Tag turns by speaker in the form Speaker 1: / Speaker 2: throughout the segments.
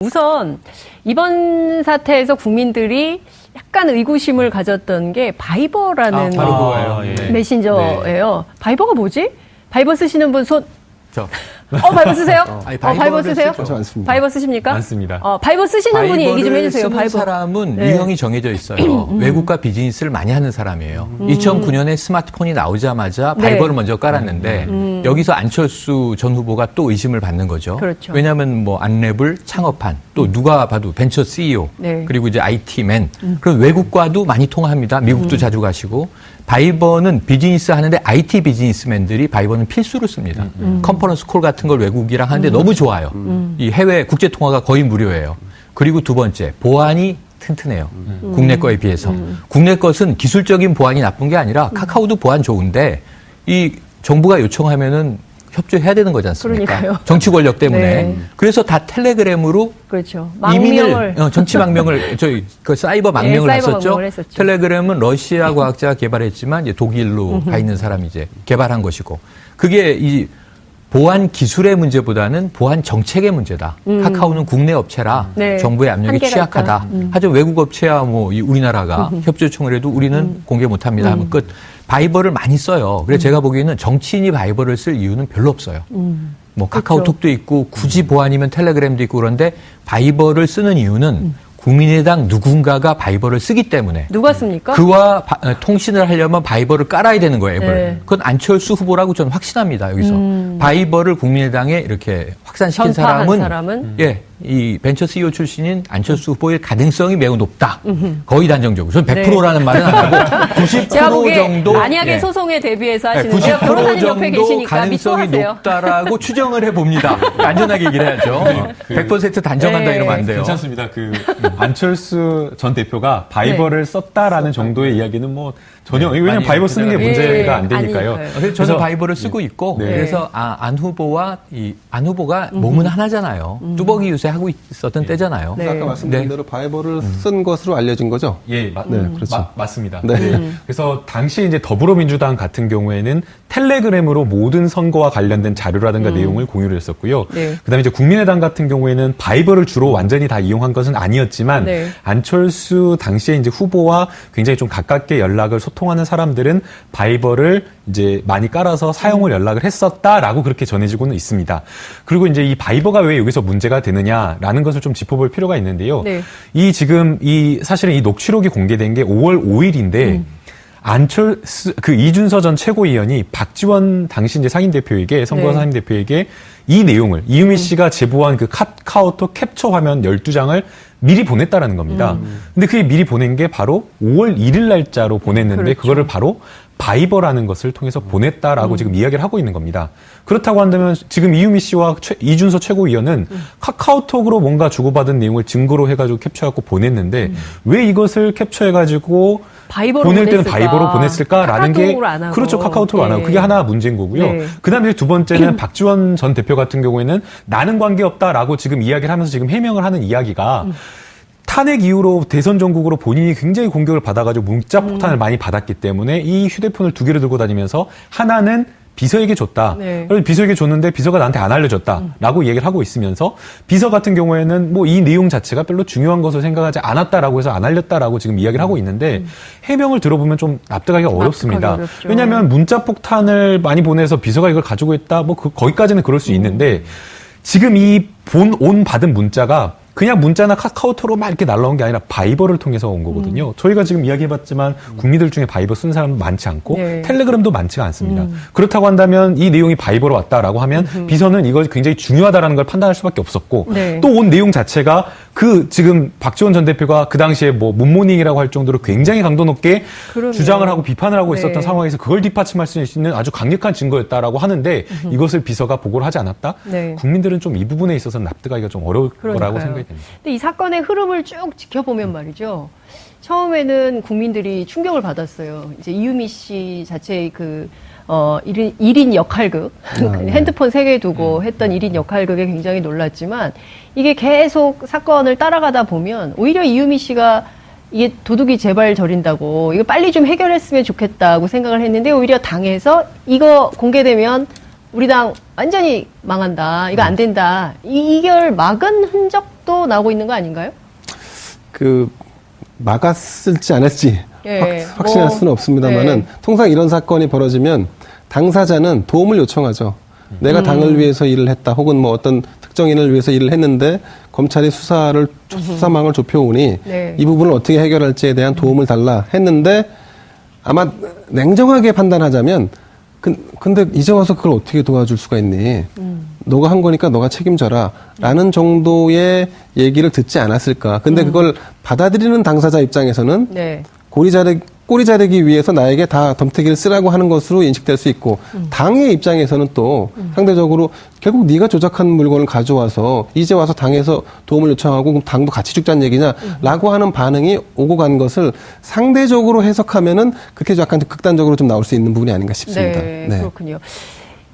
Speaker 1: 우선 이번 사태에서 국민들이 약간 의구심을 가졌던 게 바이버라는
Speaker 2: 바로 그거예요. 예.
Speaker 1: 메신저예요. 네. 바이버가 뭐지? 바이버 쓰시는 분 손?
Speaker 2: 저.
Speaker 1: 바이버 쓰세요? 바이버 쓰세요?
Speaker 3: 많습니다.
Speaker 1: 바이버 쓰십니까?
Speaker 2: 많습니다.
Speaker 1: 바이버 쓰시는 분이 얘기 좀 해주세요.
Speaker 4: 바이버 사람은 유형이 정해져 있어요. 외국과 비즈니스를 많이 하는 사람이에요. 2009년에 스마트폰이 나오자마자 바이버를 먼저 깔았는데 여기서 안철수 전 후보가 또 의심을 받는 거죠.
Speaker 1: 그렇죠.
Speaker 4: 왜냐하면 뭐 안랩을 창업한 또 누가 봐도 벤처 CEO 그리고 이제 IT맨 그리고 외국과도 많이 통화합니다. 미국도 자주 가시고 바이버는 비즈니스 하는데 IT 비즈니스맨들이 바이버는 필수로 씁니다. 컨퍼런스 콜 같은 걸 외국이랑 하는데 너무 좋아요. 이 해외 국제 통화가 거의 무료예요. 그리고 두 번째, 보안이 튼튼해요. 국내 거에 비해서. 국내 것은 기술적인 보안이 나쁜 게 아니라 카카오도 보안 좋은데 이 정부가 요청하면은 협조해야 되는 거지 않습니까?
Speaker 1: 그러니까요.
Speaker 4: 정치 권력 때문에.
Speaker 1: 네.
Speaker 4: 그래서 다 텔레그램으로
Speaker 1: 그렇죠.
Speaker 4: 이민을 정치 망명을 그 사이버 망명을 했었죠. 텔레그램은 러시아 과학자가 개발했지만 이제 독일로 가 있는 사람이 이제 개발한 것이고 그게 이 보안 기술의 문제보다는 보안 정책의 문제다. 카카오는 국내 업체라 정부의 압력이 취약하다. 하지만 외국 업체야 뭐 우리나라가 협조 요청을 해도 우리는 공개 못합니다 하면 끝. 바이버를 많이 써요. 그래서 제가 보기에는 정치인이 바이버를 쓸 이유는 별로 없어요. 뭐 카카오톡도 있고 굳이 보안이면 텔레그램도 있고 그런데 바이버를 쓰는 이유는 국민의당 누군가가 바이버를 쓰기 때문에.
Speaker 1: 누가 씁니까?
Speaker 4: 그와 통신을 하려면 바이버를 깔아야 되는 거예요, 앱을. 네. 그건 안철수 후보라고 저는 확신합니다, 여기서. 바이버를 국민의당에 이렇게 확산시킨 사람은 예, 이 벤처 CEO 출신인 안철수 후보의 가능성이 매우 높다. 거의 단정적으로. 저는 100%라는 말은 안 하고 90% 정도.
Speaker 1: 만약에 소송에 대비해서 하시는데요. 변호사님 옆에 계시니까
Speaker 4: 가능성이
Speaker 1: 믿고
Speaker 4: 높다라고 추정을 해봅니다. 안전하게 얘기를 해야죠. 100% 단정한다 이러면 안 돼요.
Speaker 2: 괜찮습니다. 안철수 전 대표가 바이버를 썼다라는 정도의 이야기는 뭐 전혀 왜냐면 바이버 쓰는 게 문제가 안 되니까요.
Speaker 4: 그래서 저는 바이버를 쓰고 있고 그래서 안 후보와 안 후보가 몸은 하나잖아요. 뚜벅이 유세 하고 있었던 때잖아요.
Speaker 3: 아까 말씀드린 대로 바이버를 쓴 것으로 알려진 거죠?
Speaker 2: 예,
Speaker 3: 그렇죠.
Speaker 2: 맞습니다. 그래서 당시 이제 더불어민주당 같은 경우에는 텔레그램으로 모든 선거와 관련된 자료라든가 내용을 공유를 했었고요. 그다음에 이제 국민의당 같은 경우에는 바이버를 주로 완전히 다 이용한 것은 아니었지만 안철수 당시에 이제 후보와 굉장히 좀 가깝게 연락을 소통하는 사람들은 바이버를 이제 많이 깔아서 사용을 연락을 했었다라고 그렇게 전해지고는 있습니다. 그리고 이제 이 바이버가 왜 여기서 문제가 되느냐라는 것을 좀 짚어볼 필요가 있는데요. 사실은 이 녹취록이 공개된 게 5월 5일인데 이준서 전 최고위원이 박지원 당시 이제 상임대표에게, 선거 상임대표에게 이 내용을, 이유미 씨가 제보한 그 카카오톡 캡처 화면 12장을 미리 보냈다라는 겁니다. 근데 그게 미리 보낸 게 바로 5월 1일 날짜로 보냈는데 그거를 바로 바이버라는 것을 통해서 보냈다라고 지금 이야기를 하고 있는 겁니다. 그렇다고 한다면 지금 이유미 씨와 이준서 최고위원은 카카오톡으로 뭔가 주고받은 내용을 증거로 해가지고 캡처해갖고 보냈는데 왜 이것을 캡처해가지고 보낼 때는 바이버로 보냈을까라는 게 그렇죠. 카카오톡으로 안 하고 그게 하나 문제인 거고요. 그다음에 두 번째는 박지원 전 대표 같은 경우에는 나는 관계없다라고 지금 이야기를 하면서 지금 해명을 하는 이야기가 탄핵 이후로 대선 전국으로 본인이 굉장히 공격을 받아가지고 문자 폭탄을 많이 받았기 때문에 이 휴대폰을 두 개를 들고 다니면서 하나는 비서에게 줬다. 그래서 비서에게 줬는데 비서가 나한테 안 알려줬다라고 얘기를 하고 있으면서 비서 같은 경우에는 뭐 이 내용 자체가 별로 중요한 것을 생각하지 않았다라고 해서 안 알렸다라고 지금 이야기를 하고 있는데 해명을 들어보면 좀 납득하기가 어렵습니다. 왜냐하면 문자 폭탄을 많이 보내서 비서가 이걸 가지고 있다. 뭐 거기까지는 그럴 수 있는데 지금 이 받은 문자가 그냥 문자나 카카오톡으로 막 이렇게 날라온 게 아니라 바이버를 통해서 온 거거든요. 저희가 지금 이야기해봤지만 국민들 중에 바이버 쓰는 사람도 많지 않고 텔레그램도 많지가 않습니다. 그렇다고 한다면 이 내용이 바이버로 왔다라고 하면 비서는 이걸 굉장히 중요하다라는 걸 판단할 수밖에 없었고 또 온 내용 자체가 지금 박지원 전 대표가 그 당시에 뭐 문모닝이라고 할 정도로 굉장히 강도 높게 주장을 하고 비판을 하고 있었던 상황에서 그걸 뒷받침할 수 있는 아주 강력한 증거였다라고 하는데 이것을 비서가 보고를 하지 않았다? 국민들은 좀 이 부분에 있어서 납득하기가 좀 어려울 거라고 생각이 됩니다.
Speaker 1: 근데 이 사건의 흐름을 쭉 지켜보면 말이죠. 처음에는 국민들이 충격을 받았어요. 이제 이유미 씨 자체의 1인 역할극, 핸드폰 3개 두고 했던 1인 역할극에 굉장히 놀랐지만 이게 계속 사건을 따라가다 보면 오히려 이유미 씨가 이게 도둑이 제발 저린다고 이거 빨리 좀 해결했으면 좋겠다고 생각을 했는데 오히려 당에서 이거 공개되면 우리 당 완전히 망한다. 이거 안 된다. 이걸 막은 흔적 또 나오고 있는 거 아닌가요?
Speaker 3: 막았을지 안 했을지
Speaker 1: 예,
Speaker 3: 확신할 수는 없습니다만은
Speaker 1: 네.
Speaker 3: 통상 이런 사건이 벌어지면 당사자는 도움을 요청하죠. 내가 당을 위해서 일을 했다, 혹은 뭐 어떤 특정인을 위해서 일을 했는데 검찰이 수사망을 좁혀오니
Speaker 1: 네.
Speaker 3: 이 부분을 어떻게 해결할지에 대한 도움을 달라 했는데 아마 냉정하게 판단하자면 근데 이제 와서 그걸 어떻게 도와줄 수가 있니? 너가 한 거니까 너가 책임져라. 라는 정도의 얘기를 듣지 않았을까. 근데 그걸 받아들이는 당사자 입장에서는
Speaker 1: 네.
Speaker 3: 꼬리 자르기 위해서 나에게 다 덤태기를 쓰라고 하는 것으로 인식될 수 있고 당의 입장에서는 또 상대적으로 결국 네가 조작한 물건을 가져와서 이제 와서 당에서 도움을 요청하고 그럼 당도 같이 죽자는 얘기냐 라고 하는 반응이 오고 간 것을 상대적으로 해석하면은 그렇게 약간 극단적으로 좀 나올 수 있는 부분이 아닌가 싶습니다.
Speaker 1: 네, 그렇군요.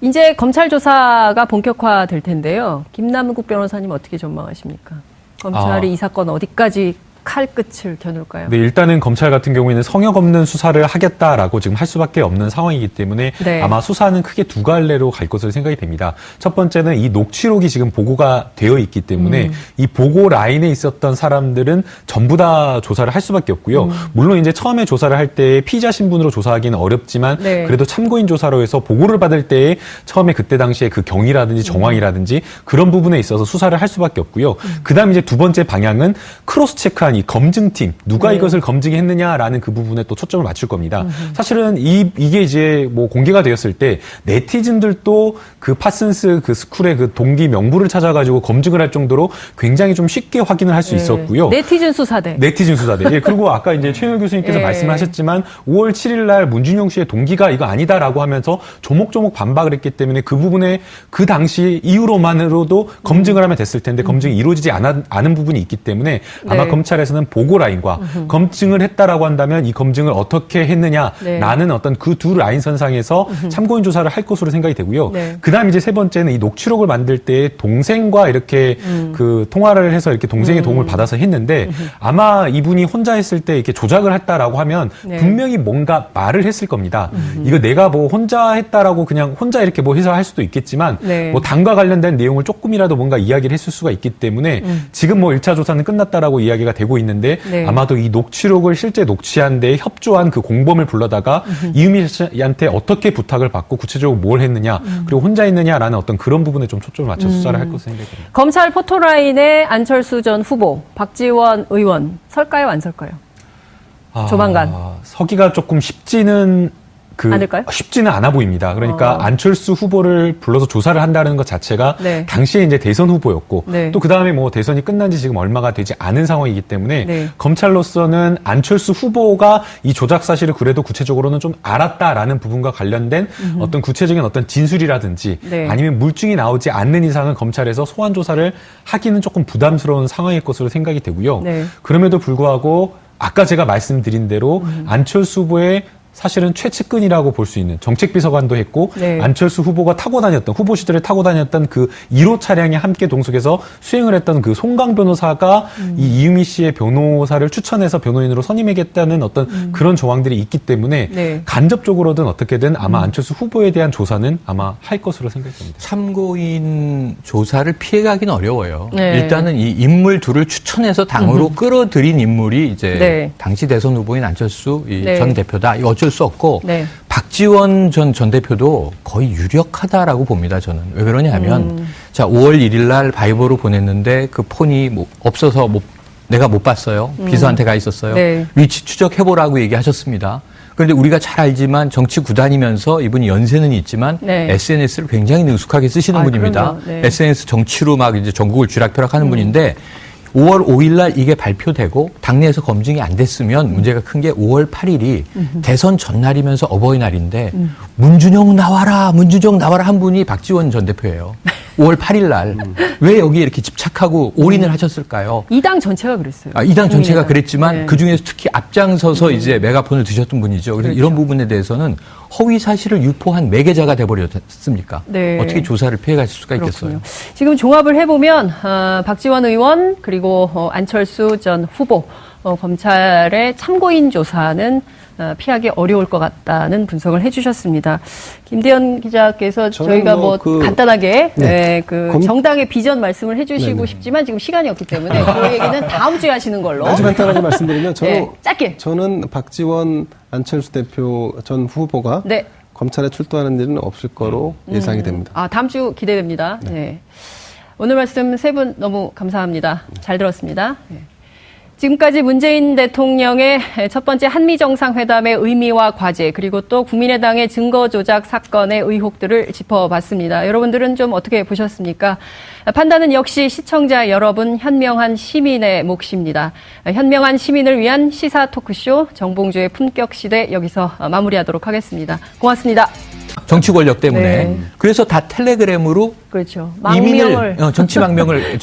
Speaker 1: 이제 검찰 조사가 본격화될 텐데요. 김남국 변호사님 어떻게 전망하십니까? 검찰이 이 사건 어디까지 칼끝을 겨눌까요?
Speaker 2: 네, 일단은 검찰 같은 경우에는 성역 없는 수사를 하겠다라고 지금 할 수밖에 없는 상황이기 때문에
Speaker 1: 네.
Speaker 2: 아마 수사는 크게 두 갈래로 갈 것으로 생각이 됩니다. 첫 번째는 이 녹취록이 지금 보고가 되어 있기 때문에 이 보고 라인에 있었던 사람들은 전부 다 조사를 할 수밖에 없고요. 물론 이제 처음에 조사를 할 때 피의자 신분으로 조사하기는 어렵지만
Speaker 1: 네.
Speaker 2: 그래도 참고인 조사로 해서 보고를 받을 때에 처음에 그때 당시에 그 경위라든지 정황이라든지 그런 부분에 있어서 수사를 할 수밖에 없고요. 그다음 이제 두 번째 방향은 크로스 체크한 이 검증팀 누가
Speaker 1: 네.
Speaker 2: 이것을 검증했느냐라는 그 부분에 또 초점을 맞출 겁니다. 사실은 이게 이제 뭐 공개가 되었을 때 네티즌들도 그 파슨스 그 스쿨의 그 동기 명부를 찾아가지고 검증을 할 정도로 굉장히 좀 쉽게 확인을 할 수 있었고요.
Speaker 1: 네티즌 수사대.
Speaker 2: 네티즌 수사대. 예, 그리고 아까 이제 최영일 교수님께서
Speaker 1: 예.
Speaker 2: 말씀을 하셨지만 5월 7일 날 문준용 씨의 동기가 이거 아니다라고 하면서 조목조목 반박을 했기 때문에 그 부분에 그 당시 이유로만으로도 검증을 하면 됐을 텐데 검증이 이루어지지 않은 부분이 있기 때문에 아마
Speaker 1: 네.
Speaker 2: 검찰에서는 보고 라인과 검증을 했다라고 한다면 이 검증을 어떻게 했느냐라는
Speaker 1: 네.
Speaker 2: 어떤 그 두 라인 선상에서 참고인 조사를 할 것으로 생각이 되고요.
Speaker 1: 네.
Speaker 2: 그다음 이제 세 번째는 이 녹취록을 만들 때 동생과 이렇게 그 통화를 해서 이렇게 동생의 도움을 받아서 했는데 아마 이분이 혼자 했을 때 이렇게 조작을 했다라고 하면
Speaker 1: 네.
Speaker 2: 분명히 뭔가 말을 했을 겁니다. 이거 내가 뭐 혼자 했다라고 그냥 혼자 이렇게 뭐 해서 할 수도 있겠지만
Speaker 1: 네.
Speaker 2: 뭐 당과 관련된 내용을 조금이라도 뭔가 이야기를 했을 수가 있기 때문에 지금 뭐 1차 조사는 끝났다라고 이야기가 되고 있는데
Speaker 1: 네.
Speaker 2: 아마도 이 녹취록을 실제 녹취한 데 협조한 그 공범을 불러다가 이유미 씨한테 어떻게 부탁을 받고 구체적으로 뭘 했느냐 그리고 혼자 했느냐라는 어떤 그런 부분에 좀 초점을 맞춰 수사를 할 것으로 생각이 됩니다.
Speaker 1: 검찰 포토라인에 안철수 전 후보, 박지원 의원 설까요, 안 설까요? 조만간.
Speaker 2: 서기가 조금 쉽지는
Speaker 1: 않을까요?
Speaker 2: 쉽지는 않아 보입니다. 그러니까 안철수 후보를 불러서 조사를 한다는 것 자체가
Speaker 1: 네.
Speaker 2: 당시에 이제 대선 후보였고
Speaker 1: 네.
Speaker 2: 또 그 다음에 뭐 대선이 끝난 지 지금 얼마가 되지 않은 상황이기 때문에
Speaker 1: 네.
Speaker 2: 검찰로서는 안철수 후보가 이 조작 사실을 그래도 구체적으로는 좀 알았다라는 부분과 관련된 어떤 구체적인 어떤 진술이라든지
Speaker 1: 네.
Speaker 2: 아니면 물증이 나오지 않는 이상은 검찰에서 소환 조사를 하기는 조금 부담스러운 상황일 것으로 생각이 되고요.
Speaker 1: 네.
Speaker 2: 그럼에도 불구하고 아까 제가 말씀드린 대로 안철수 후보의 사실은 최측근이라고 볼 수 있는 정책비서관도 했고
Speaker 1: 네.
Speaker 2: 안철수 후보가 타고 다녔던 후보 시절에 타고 다녔던 그 1호 차량에 함께 동석해서 수행을 했던 그 송강 변호사가 이 이유미 씨의 변호사를 추천해서 변호인으로 선임하겠다는 어떤 그런 조항들이 있기 때문에
Speaker 1: 네.
Speaker 2: 간접적으로든 어떻게든 아마 안철수 후보에 대한 조사는 아마 할 것으로 생각이 됩니다.
Speaker 4: 참고인 조사를 피해가기는 어려워요.
Speaker 1: 네.
Speaker 4: 일단은 이 인물 둘을 추천해서 당으로 끌어들인 인물이 이제
Speaker 1: 네.
Speaker 4: 당시 대선 후보인 안철수
Speaker 1: 네.
Speaker 4: 전 대표다. 이거 어쩔 수 없고
Speaker 1: 네.
Speaker 4: 박지원 전 대표도 거의 유력하다라고 봅니다. 저는 왜 그러냐 하면 자 5월 1일 날 바이버로 보냈는데 그 폰이 뭐 없어서 내가 못 봤어요. 비서한테 가 있었어요.
Speaker 1: 네.
Speaker 4: 위치 추적해보라고 얘기하셨습니다. 그런데 우리가 잘 알지만 정치 구단이면서 이분이 연세는 있지만
Speaker 1: 네.
Speaker 4: SNS를 굉장히 능숙하게 쓰시는 분입니다.
Speaker 1: 그럼요. 네.
Speaker 4: SNS 정치로 막 이제 전국을 쥐락펴락하는 분인데 5월 5일 날 이게 발표되고 당내에서 검증이 안 됐으면 문제가 큰 게 5월 8일이 대선 전날이면서 어버이날인데 문준용 나와라 한 분이 박지원 전 대표예요. 5월 8일 날 왜 여기에 이렇게 집착하고 올인을 하셨을까요?
Speaker 1: 이 당 전체가 그랬어요.
Speaker 4: 이 당 전체가
Speaker 1: 국민의당.
Speaker 4: 그랬지만
Speaker 1: 네.
Speaker 4: 그중에서 특히 앞장서서 이제 메가폰을 드셨던 분이죠. 그래서
Speaker 1: 그렇죠.
Speaker 4: 이런 부분에 대해서는 허위 사실을 유포한 매개자가 돼버렸습니까?
Speaker 1: 네.
Speaker 4: 어떻게 조사를 피해가실 수가 있겠어요?
Speaker 1: 그렇군요. 지금 종합을 해보면 박지원 의원 그리고 안철수 전 후보 검찰의 참고인 조사는 피하기 어려울 것 같다는 분석을 해주셨습니다. 김대현 기자께서 저희가 간단하게 정당의 비전 말씀을 해주시고 싶지만 지금 시간이 없기 때문에 그 얘기는 다음 주에 하시는 걸로.
Speaker 3: 아주 간단하게 말씀드리면
Speaker 1: 짧게.
Speaker 3: 저는 박지원, 안철수 대표 전 후보가 검찰에 출두하는 일은 없을 거로 예상이 됩니다.
Speaker 1: 다음 주 기대됩니다. 네. 오늘 말씀 세 분 너무 감사합니다. 잘 들었습니다. 지금까지 문재인 대통령의 첫 번째 한미 정상회담의 의미와 과제 그리고 또 국민의당의 증거 조작 사건의 의혹들을 짚어봤습니다. 여러분들은 좀 어떻게 보셨습니까? 판단은 역시 시청자 여러분 현명한 시민의 몫입니다. 현명한 시민을 위한 시사 토크쇼 정봉주의 품격시대 여기서 마무리하도록 하겠습니다. 고맙습니다.
Speaker 4: 정치 권력 때문에. 그래서 다 텔레그램으로 이민을 정치 망명을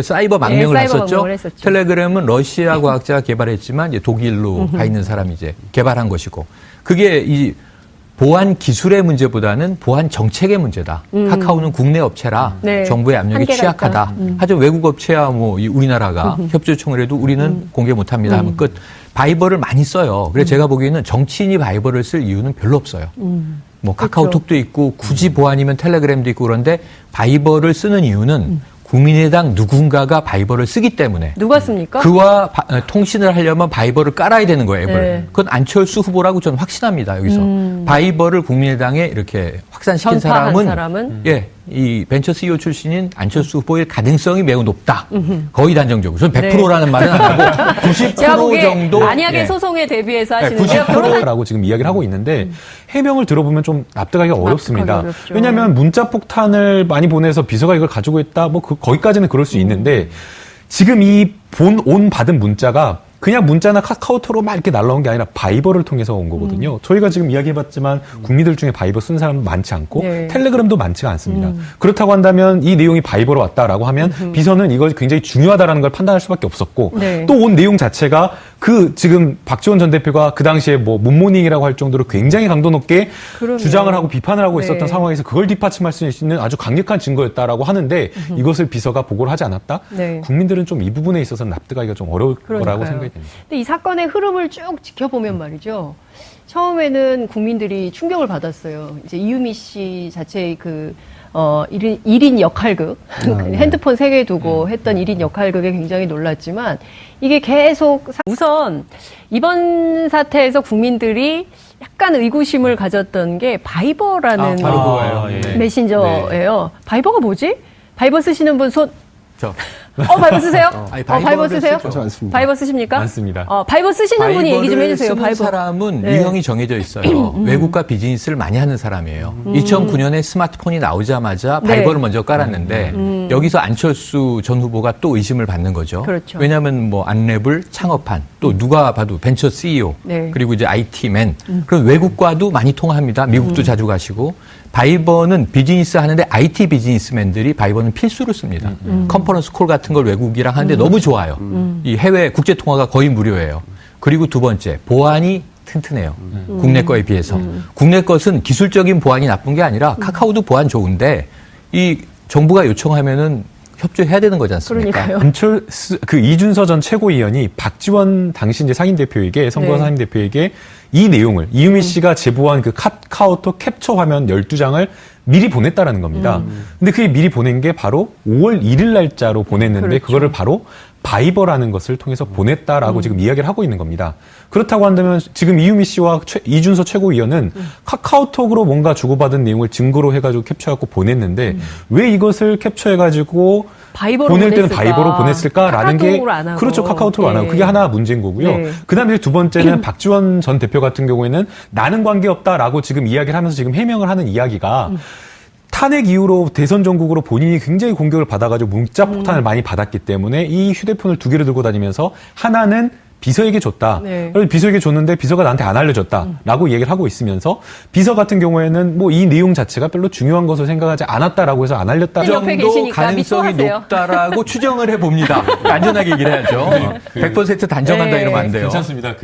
Speaker 4: 사이버 망명을 했었죠. 텔레그램은 러시아 과학자가 개발했지만 이제 독일로 가 있는 사람이 이제 개발한 것이고 그게 이 보안 기술의 문제보다는 보안 정책의 문제다. 카카오는 국내 업체라 정부의 압력이 취약하다. 하지만 외국 업체야 우리나라가 협조 요청을 해도 우리는 공개 못합니다 하면 끝. 바이버를 많이 써요. 그래서 제가 보기에는 정치인이 바이버를 쓸 이유는 별로 없어요. 카카오톡도 있고 굳이 보안이면 텔레그램도 있고 그런데 바이버를 쓰는 이유는 국민의당 누군가가 바이버를 쓰기 때문에.
Speaker 1: 누가 씁니까?
Speaker 4: 그와 통신을 하려면 바이버를 깔아야 되는 거예요, 앱을. 그건 안철수 후보라고 저는 확신합니다, 여기서. 바이버를 국민의당에 이렇게 확산시킨 사람은 이 벤처 CEO 출신인 안철수 후보의 가능성이 매우 높다. 거의 단정적으로. 저는 100%라는 말은 안 하고 90% 정도.
Speaker 1: 만약에 소송에 대비해서 하시는데요.
Speaker 2: 90%라고 지금 이야기를 하고 있는데 해명을 들어보면 좀 납득하기가 어렵습니다. 왜냐하면 문자 폭탄을 많이 보내서 비서가 이걸 가지고 있다. 거기까지는 그럴 수 있는데 지금 이 온 받은 문자가 그냥 문자나 카카오톡으로 막 이렇게 날라온 게 아니라 바이버를 통해서 온 거거든요. 저희가 지금 이야기해봤지만 국민들 중에 바이버 쓰는 사람도 많지 않고 텔레그램도 많지가 않습니다. 그렇다고 한다면 이 내용이 바이버로 왔다라고 하면 비서는 이걸 굉장히 중요하다라는 걸 판단할 수밖에 없었고 또 온 내용 자체가 지금 박지원 전 대표가 그 당시에 문모닝이라고 할 정도로 굉장히 강도 높게 주장을 하고 비판을 하고 있었던 상황에서 그걸 뒷받침할 수 있는 아주 강력한 증거였다라고 하는데 이것을 비서가 보고를 하지 않았다? 국민들은 좀 이 부분에 있어서 납득하기가 좀 어려울 거라고 생각이 됩니다.
Speaker 1: 근데 이 사건의 흐름을 쭉 지켜보면 말이죠. 처음에는 국민들이 충격을 받았어요. 이제 이유미 씨 자체의 1인 역할극, 핸드폰 3개 두고 했던 1인 역할극에 굉장히 놀랐지만 이게 계속 우선 이번 사태에서 국민들이 약간 의구심을 가졌던 게 바이버라는 메신저예요. 바이버가 뭐지? 바이버 쓰시는 분 손. 바이버 쓰세요? 바이버 쓰세요? 바이버 쓰십니까?
Speaker 2: 많습니다.
Speaker 1: 바이버 쓰시는 분이 얘기 좀 해주세요.
Speaker 4: 바이버 쓰는 사람은 유형이 정해져 있어요. 외국과 비즈니스를 많이 하는 사람이에요. 2009년에 스마트폰이 나오자마자 바이버를 먼저 깔았는데 여기서 안철수 전 후보가 또 의심을 받는 거죠. 왜냐하면 안랩을 창업한 또 누가 봐도 벤처 CEO 그리고 이제 IT맨 그런 외국과도 많이 통화합니다. 미국도 자주 가시고 바이버는 비즈니스 하는데 IT 비즈니스맨들이 바이버는 필수로 씁니다. 컨퍼런스 콜 같은 걸 외국이랑 하는데 너무 좋아요. 이 해외 국제 통화가 거의 무료예요. 그리고 두 번째, 보안이 튼튼해요. 국내 거에 비해서. 국내 것은 기술적인 보안이 나쁜 게 아니라 카카오도 보안 좋은데 이 정부가 요청하면은 협조해야 되는 거지 않습니까?
Speaker 2: 안철수 이준서 전 최고위원이 박지원 당시 이제 상임대표에게 선거 상임대표에게 이 내용을 이유미 씨가 제보한 카카오톡 캡처 화면 12장을 미리 보냈다라는 겁니다. 근데 그게 미리 보낸 게 바로 5월 1일 날짜로 보냈는데 그거를 바로 바이버라는 것을 통해서 보냈다라고 지금 이야기를 하고 있는 겁니다. 그렇다고 한다면 지금 이유미 씨와 이준서 최고위원은 카카오톡으로 뭔가 주고받은 내용을 증거로 해가지고 캡처해갖고 보냈는데 왜 이것을 캡처해가지고 보낼 때는 바이버로 보냈을까라는 게 그렇죠. 카카오톡으로 안 하고 그게 하나 문제인 거고요. 그다음에 두 번째는 박지원 전 대표 같은 경우에는 나는 관계없다라고 지금 이야기를 하면서 지금 해명을 하는 이야기가 탄핵 이후로 대선 전국으로 본인이 굉장히 공격을 받아가지고 문자 폭탄을 많이 받았기 때문에 이 휴대폰을 2개를 들고 다니면서 하나는 비서에게 줬다. 그래서 비서에게 줬는데 비서가 나한테 안 알려줬다라고 얘기를 하고 있으면서 비서 같은 경우에는 이 내용 자체가 별로 중요한 것을 생각하지 않았다라고 해서 안 알렸다.
Speaker 4: 정도 가능성이 높다라고 추정을 해봅니다. 안전하게 얘기를 해야죠. 100% 단정한다 이러면 안 돼요.
Speaker 2: 괜찮습니다.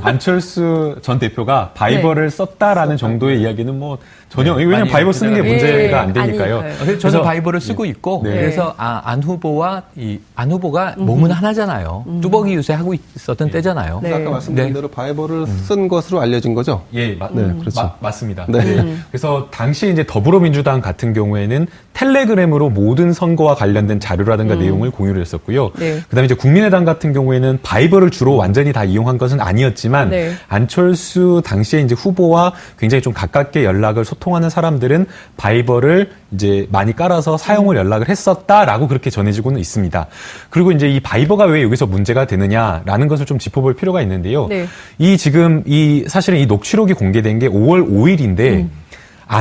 Speaker 2: 안철수 전 대표가 바이버를 썼다라는 정도의 이야기는 전혀 왜냐면 바이버 쓰는 게 문제가 안 되니까요.
Speaker 4: 그래서 저는 바이버를 쓰고 있고 그래서 안 후보가 몸은 하나잖아요. 뚜벅이 유세 하고 있어. 썼던 때잖아요.
Speaker 1: 네.
Speaker 3: 아까 말씀드린
Speaker 4: 네.
Speaker 3: 대로 바이버를 쓴 것으로 알려진 거죠.
Speaker 2: 예,
Speaker 3: 네, 그렇죠.
Speaker 2: 맞습니다.
Speaker 3: 네.
Speaker 2: 네. 그래서 당시 이제 더불어민주당 같은 경우에는 텔레그램으로 모든 선거와 관련된 자료라든가 내용을 공유를 했었고요.
Speaker 1: 네.
Speaker 2: 그다음에 이제 국민의당 같은 경우에는 바이버를 주로 완전히 다 이용한 것은 아니었지만
Speaker 1: 네.
Speaker 2: 안철수 당시에 이제 후보와 굉장히 좀 가깝게 연락을 소통하는 사람들은 바이버를 이제 많이 깔아서 사용을 연락을 했었다라고 그렇게 전해지고는 있습니다. 그리고 이제 이 바이버가 왜 여기서 문제가 되느냐라는 것을 좀 짚어볼 필요가 있는데요.
Speaker 1: 네.
Speaker 2: 이 지금 사실은 이 녹취록이 공개된 게 5월 5일인데